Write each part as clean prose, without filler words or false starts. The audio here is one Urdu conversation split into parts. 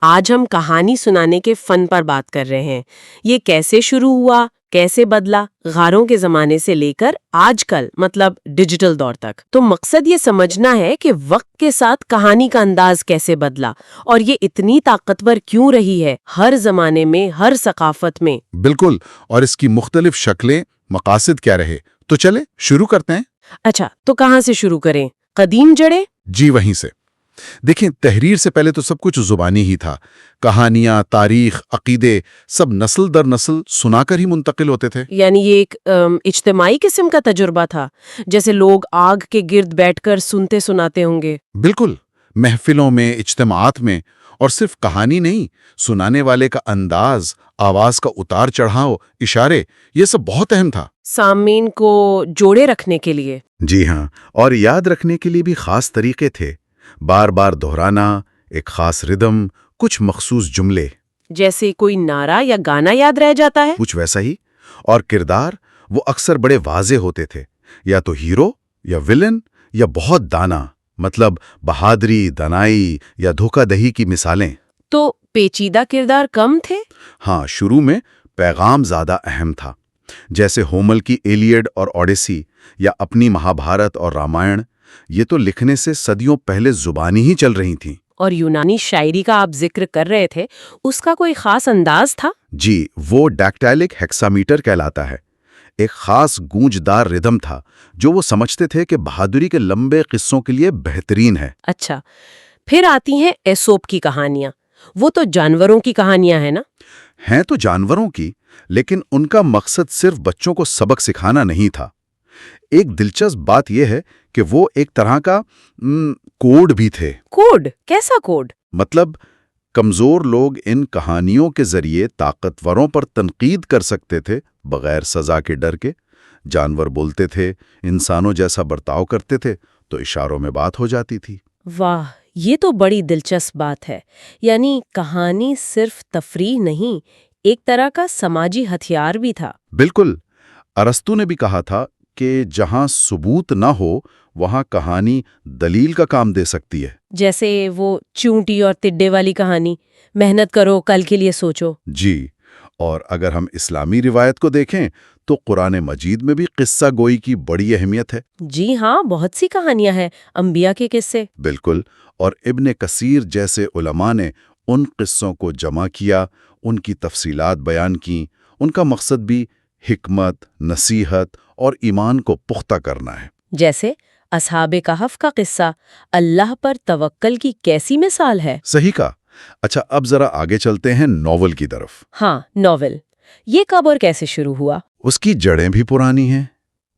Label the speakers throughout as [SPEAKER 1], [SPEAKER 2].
[SPEAKER 1] آج ہم کہانی سنانے کے فن پر بات کر رہے ہیں۔ یہ کیسے شروع ہوا، کیسے بدلا، غاروں کے زمانے سے لے کر آج کل مطلب ڈیجیٹل دور تک۔ تو مقصد یہ سمجھنا ہے کہ وقت کے ساتھ کہانی کا انداز کیسے بدلا اور یہ اتنی طاقتور کیوں رہی ہے ہر زمانے میں، ہر ثقافت میں۔
[SPEAKER 2] بالکل، اور اس کی مختلف شکلیں، مقاصد کیا رہے۔ تو چلے شروع کرتے ہیں۔
[SPEAKER 1] اچھا، تو کہاں سے شروع کریں؟ قدیم جڑیں؟
[SPEAKER 2] جی وہیں سے۔ دیکھیں، تحریر سے پہلے تو سب کچھ زبانی ہی تھا۔ کہانیاں، تاریخ، عقیدے سب نسل در نسل سنا کر ہی منتقل ہوتے تھے۔
[SPEAKER 1] یعنی یہ ایک اجتماعی قسم کا تجربہ تھا، جیسے لوگ آگ کے گرد بیٹھ کر سنتے سناتے ہوں گے۔
[SPEAKER 2] بالکل، محفلوں میں، اجتماعات میں، اور صرف کہانی نہیں، سنانے والے کا انداز، آواز کا اتار چڑھاؤ، اشارے، یہ سب بہت اہم تھا۔
[SPEAKER 1] سامعین کو جوڑے رکھنے کے لیے۔
[SPEAKER 2] جی ہاں، اور یاد رکھنے کے لیے بھی خاص طریقے تھے۔ بار بار دہرانا، ایک خاص ردم، کچھ مخصوص جملے۔
[SPEAKER 1] جیسے کوئی نعرہ یا گانا یاد رہ جاتا ہے؟
[SPEAKER 2] کچھ ویسا ہی۔ اور کردار وہ اکثر بڑے واضح ہوتے تھے، یا تو ہیرو یا ولن یا بہت دانا، مطلب بہادری، دانائی یا دھوکہ دہی کی مثالیں۔
[SPEAKER 1] تو پیچیدہ کردار کم تھے؟
[SPEAKER 2] ہاں، شروع میں پیغام زیادہ اہم تھا، جیسے ہومل کی ایلیڈ اور اوڈیسی یا اپنی مہابھارت اور رامائن۔ یہ تو لکھنے سے صدیوں پہلے زبانی ہی چل رہی تھیں۔
[SPEAKER 1] اور یونانی شاعری کا آپ ذکر کر رہے تھے، اس کا کوئی خاص انداز تھا؟
[SPEAKER 2] جی، وہ ڈیکٹائلک ہیکسامیٹر کہلاتا ہے۔ ایک خاص گونجدار ردم تھا جو وہ سمجھتے تھے کہ بہادری کے لمبے قصوں کے لیے بہترین ہے۔
[SPEAKER 1] اچھا، پھر آتی ہیں ایسوپ کی کہانیاں۔ وہ تو جانوروں کی کہانیاں ہیں نا؟
[SPEAKER 2] ہیں تو جانوروں کی، لیکن ان کا مقصد صرف بچوں کو سبق سکھانا نہیں تھا۔ ایک دلچسپ بات یہ ہے کہ وہ ایک طرح کا کوڈ بھی تھے۔
[SPEAKER 1] کوڈ؟ کیسا کوڈ؟
[SPEAKER 2] مطلب کمزور لوگ ان کہانیوں کے ذریعے طاقتوروں پر تنقید کر سکتے تھے بغیر سزا کے ڈر کے۔ جانور بولتے تھے، انسانوں جیسا برتاؤ کرتے تھے تو اشاروں میں بات ہو جاتی تھی۔
[SPEAKER 1] واہ، یہ تو بڑی دلچسپ بات ہے۔ یعنی کہانی صرف تفریح نہیں، ایک طرح کا سماجی ہتھیار بھی تھا۔
[SPEAKER 2] بالکل، ارسطو نے بھی کہا تھا کہ جہاں ثبوت نہ ہو وہاں کہانی دلیل کا کام دے سکتی ہے۔
[SPEAKER 1] جیسے وہ چونٹی اور ٹڈے والی کہانی، محنت کرو کل کے لیے سوچو۔
[SPEAKER 2] جی، اور اگر ہم اسلامی روایت کو دیکھیں تو قرآن مجید میں بھی قصہ گوئی کی بڑی اہمیت ہے۔
[SPEAKER 1] جی ہاں، بہت سی کہانیاں ہیں، انبیاء کے قصے۔
[SPEAKER 2] بالکل، اور ابن کثیر جیسے علماء نے ان قصوں کو جمع کیا، ان کی تفصیلات بیان کیں۔ ان کا مقصد بھی حکمت، نصیحت اور ایمان کو پختہ کرنا ہے۔
[SPEAKER 1] جیسے اصحاب کہف کا قصہ اللہ پر توکل کی کیسی مثال ہے۔
[SPEAKER 2] صحیح کہا۔ اچھا، اب ذرا آگے چلتے ہیں ناول کی طرف۔
[SPEAKER 1] ہاں، ناول یہ کب اور کیسے شروع ہوا؟
[SPEAKER 2] اس کی جڑیں بھی پرانی ہیں۔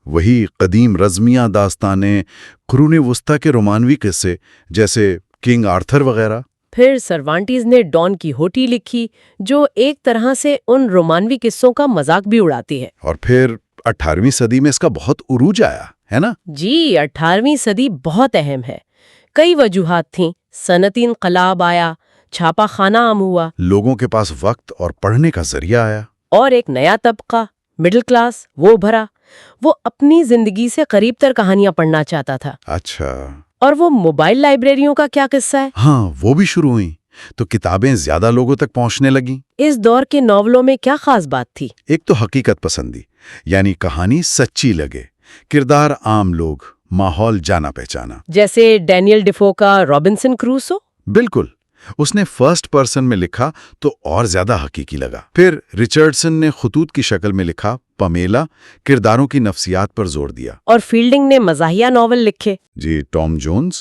[SPEAKER 2] وہی قدیم رزمیہ داستانیں، قرون وسطیٰ کے رومانوی قصے جیسے کنگ آرتھر وغیرہ۔
[SPEAKER 1] پھر سروانٹیز نے ڈان کیہوتی لکھی، جو ایک طرح سے ان رومانوی قصوں کا مذاق بھی اڑاتی ہے۔
[SPEAKER 2] اور پھر 18ویں صدی میں اس کا بہت عروج آیا ہے نا؟
[SPEAKER 1] جی، 18ویں صدی بہت اہم ہے۔ کئی وجوہات تھیں۔ صنعتی انقلاب آیا، چھاپا خانہ عام ہوا،
[SPEAKER 2] لوگوں کے پاس وقت اور پڑھنے کا ذریعہ آیا۔
[SPEAKER 1] اور ایک نیا طبقہ، مڈل کلاس، وہ بھرا۔ وہ اپنی زندگی سے قریب تر کہانیاں پڑھنا چاہتا تھا۔
[SPEAKER 2] اچھا۔
[SPEAKER 1] اور وہ موبائل لائبریریوں کا کیا قصہ ہے؟
[SPEAKER 2] ہاں، وہ بھی شروع ہوئیں تو کتابیں زیادہ لوگوں تک پہنچنے لگیں۔
[SPEAKER 1] اس دور کے ناولوں میں کیا خاص بات تھی؟
[SPEAKER 2] ایک تو حقیقت پسندی، یعنی کہانی سچی لگے، کردار عام لوگ، ماحول جانا پہچانا۔
[SPEAKER 1] جیسے ڈینیل ڈیفو کا رابنسن کروسو؟
[SPEAKER 2] بالکل، اس نے فرسٹ پرسن میں لکھا تو اور زیادہ حقیقی لگا۔ پھر رچرڈسن نے خطوط کی شکل میں لکھا، پمیلا، کرداروں کی نفسیات پر زور دیا۔
[SPEAKER 1] اور فیلڈنگ نے مزاحیہ ناول لکھے۔
[SPEAKER 2] جی، ٹام جونز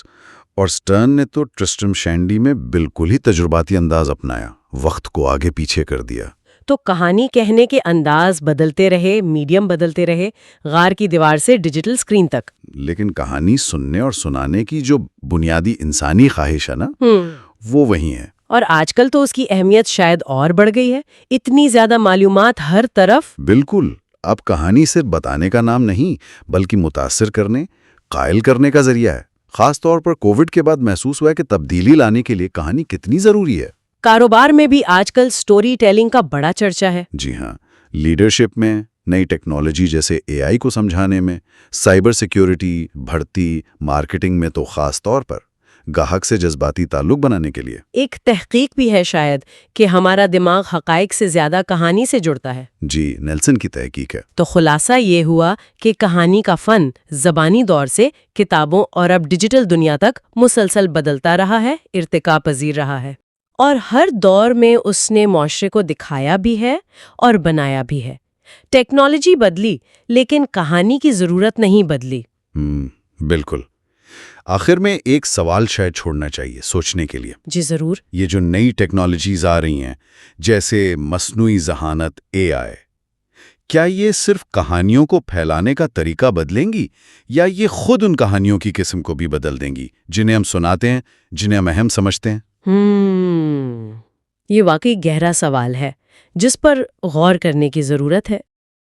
[SPEAKER 2] اور سٹرن نے تو ٹرسٹم شینڈی میں بالکل ہی تجرباتی انداز اپنایا، وقت کو آگے پیچھے کر دیا۔
[SPEAKER 1] تو کہانی کہنے کے انداز بدلتے رہے، میڈیم بدلتے رہے، غار کی دیوار سے ڈیجیٹل سکرین تک۔
[SPEAKER 2] لیکن کہانی سننے اور سنانے کی جو بنیادی انسانی خواہش ہے نا، وہ وہی ہے۔
[SPEAKER 1] اور آج کل تو اس کی اہمیت شاید اور بڑھ گئی ہے، اتنی زیادہ معلومات ہر طرف۔
[SPEAKER 2] بالکل، اب کہانی صرف بتانے کا نام نہیں بلکہ متاثر کرنے، قائل کرنے کا ذریعہ ہے۔ خاص طور پر کووڈ کے بعد محسوس ہوا ہے کہ تبدیلی لانے کے لیے کہانی کتنی ضروری ہے۔
[SPEAKER 1] کاروبار میں بھی آج کل سٹوری ٹیلنگ کا بڑا چرچا ہے۔
[SPEAKER 2] جی ہاں، لیڈرشپ میں، نئی ٹیکنالوجی جیسے AI کو سمجھانے میں، سائبر سیکیورٹی، بڑھتی مارکیٹنگ میں تو خاص طور پر گاہک سے جذباتی تعلق بنانے کے لیے۔
[SPEAKER 1] ایک تحقیق بھی ہے شاید کہ ہمارا دماغ حقائق سے زیادہ کہانی سے جڑتا ہے۔
[SPEAKER 2] جی، نیلسن کی تحقیق ہے۔
[SPEAKER 1] تو خلاصہ یہ ہوا کہ کہانی کا فن زبانی دور سے کتابوں اور اب ڈیجیٹل دنیا تک مسلسل بدلتا رہا ہے، ارتقا پذیر رہا ہے، اور ہر دور میں اس نے معاشرے کو دکھایا بھی ہے اور بنایا بھی ہے۔ ٹیکنالوجی بدلی لیکن کہانی کی ضرورت نہیں بدلی۔
[SPEAKER 2] بالکل۔ آخر میں ایک سوال شاید چھوڑنا چاہیے سوچنے کے لیے۔
[SPEAKER 1] جی ضرور۔
[SPEAKER 2] یہ جو نئی ٹیکنالوجیز آ رہی ہیں، جیسے مصنوعی ذہانت AI، کیا یہ صرف کہانیوں کو پھیلانے کا طریقہ بدلیں گی، یا یہ خود ان کہانیوں کی قسم کو بھی بدل دیں گی جنہیں ہم سناتے ہیں، جنہیں ہم اہم سمجھتے ہیں؟
[SPEAKER 1] یہ واقعی گہرا سوال ہے جس پر غور کرنے کی ضرورت ہے۔